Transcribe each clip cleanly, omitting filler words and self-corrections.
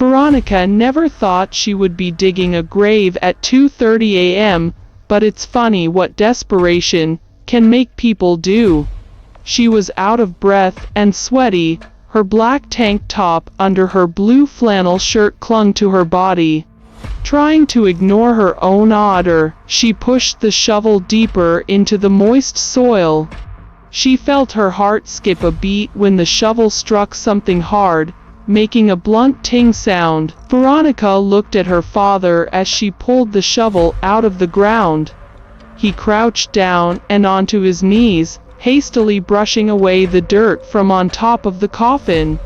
Veronica never thought she would be digging a grave at 2:30 a.m., but it's funny what desperation can make people do. She was out of breath and sweaty, her black tank top under her blue flannel shirt clung to her body. Trying to ignore her own odor, she pushed the shovel deeper into the moist soil. She felt her heart skip a beat when the shovel struck something hard, making a blunt ting sound. Veronica looked at her father as she pulled the shovel out of the ground. He crouched down and onto his knees, hastily brushing away the dirt from on top of the coffin.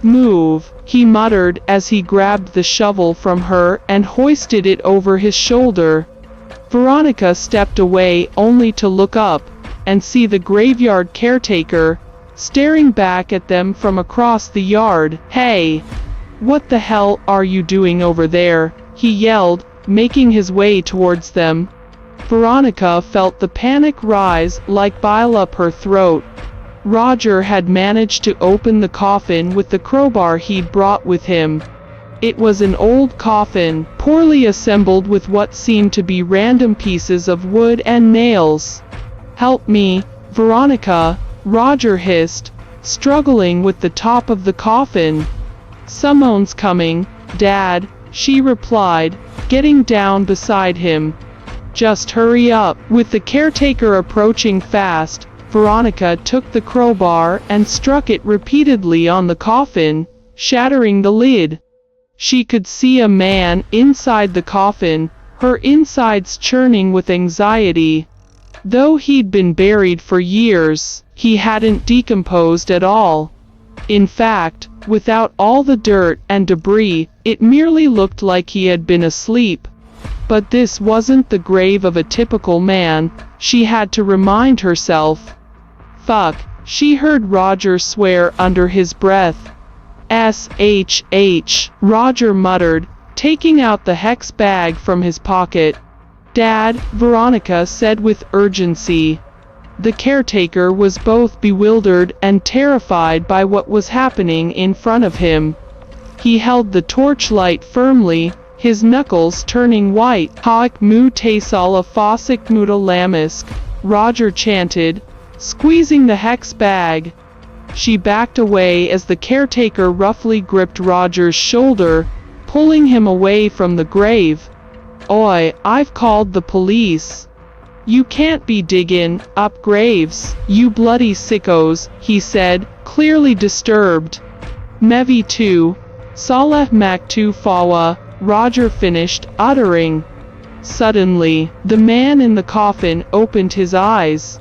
"Move," he muttered as he grabbed the shovel from her and hoisted it over his shoulder. Veronica stepped away only to look up and see the graveyard caretaker staring back at them from across the yard. "Hey! What the hell are you doing over there?" he yelled, making his way towards them. Veronica felt the panic rise like bile up her throat. Roger had managed to open the coffin with the crowbar he'd brought with him. It was an old coffin, poorly assembled with what seemed to be random pieces of wood and nails. "Help me, Veronica," Roger hissed, struggling with the top of the coffin. "Someone's coming, Dad," she replied, getting down beside him. "Just hurry up." With the caretaker approaching fast, Veronica took the crowbar and struck it repeatedly on the coffin, shattering the lid. She could see a man inside the coffin, her insides churning with anxiety. Though he'd been buried for years, he hadn't decomposed at all. In fact, without all the dirt and debris, it merely looked like he had been asleep. But this wasn't the grave of a typical man, she had to remind herself. "Fuck," she heard Roger swear under his breath. "SHH," Roger muttered, taking out the hex bag from his pocket. "Dad," Veronica said with urgency. The caretaker was both bewildered and terrified by what was happening in front of him. He held the torchlight firmly, his knuckles turning white. "Haik mu tasal afosik muta lamisk," Roger chanted, squeezing the hex bag. She backed away as the caretaker roughly gripped Roger's shoulder, pulling him away from the grave. "Oi, I've called the police. You can't be digging up graves, you bloody sickos," he said, clearly disturbed. "Mevi tu, Saleh mak tu fawa," Roger finished, uttering. Suddenly, the man in the coffin opened his eyes.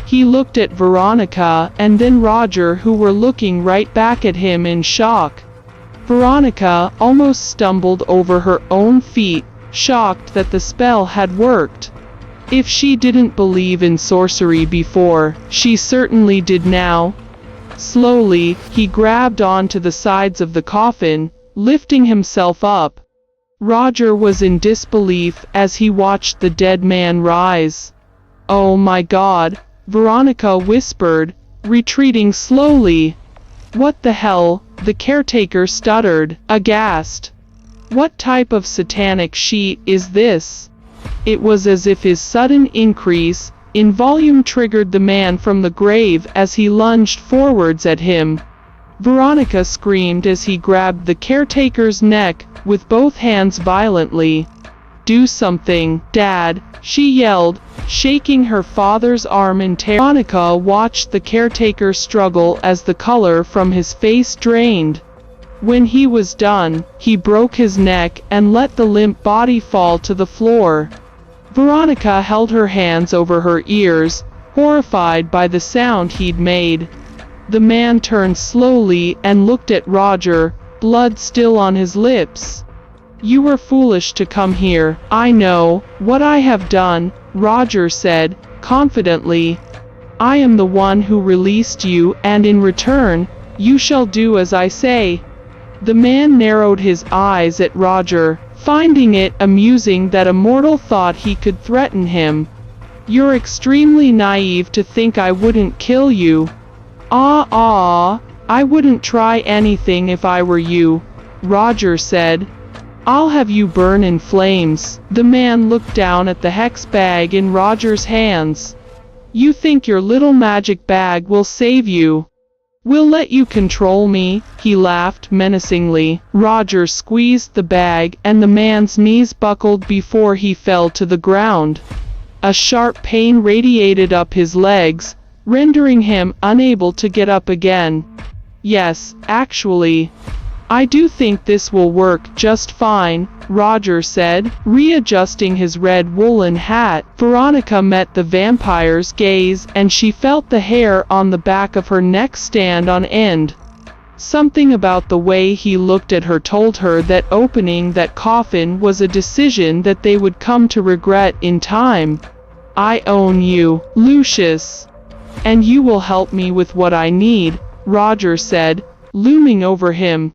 He looked at Veronica and then Roger, who were looking right back at him in shock. Veronica almost stumbled over her own feet, shocked that the spell had worked. If she didn't believe in sorcery before, she certainly did now. Slowly, he grabbed onto the sides of the coffin, lifting himself up. Roger was in disbelief as he watched the dead man rise. "Oh my God," Veronica whispered, retreating slowly. "What the hell?" the caretaker stuttered, aghast. "What type of satanic sheet is this?" It was as if his sudden increase in volume triggered the man from the grave as he lunged forwards at him. Veronica screamed as he grabbed the caretaker's neck with both hands violently. "Do something, Dad," she yelled, shaking her father's arm in terror. Veronica watched the caretaker struggle as the color from his face drained. When he was done, he broke his neck and let the limp body fall to the floor. Veronica held her hands over her ears, horrified by the sound he'd made. The man turned slowly and looked at Roger, blood still on his lips. "You were foolish to come here. I know what I have done," Roger said, confidently. "I am the one who released you, and in return, you shall do as I say." The man narrowed his eyes at Roger, finding it amusing that a mortal thought he could threaten him. "You're extremely naive to think I wouldn't kill you." I wouldn't try anything if I were you." Roger said. "I'll have you burn in flames." The man looked down at the hex bag in Roger's hands. "You think your little magic bag will save you? Will let you control me?" He laughed menacingly. Roger squeezed the bag and the man's knees buckled before he fell to the ground. A sharp pain radiated up his legs, rendering him unable to get up again. "Yes, actually, I do think this will work just fine," Roger said, readjusting his red woolen hat. Veronica met the vampire's gaze and she felt the hair on the back of her neck stand on end. Something about the way he looked at her told her that opening that coffin was a decision that they would come to regret in time. "I own you, Lucius. And you will help me with what I need," Roger said, looming over him.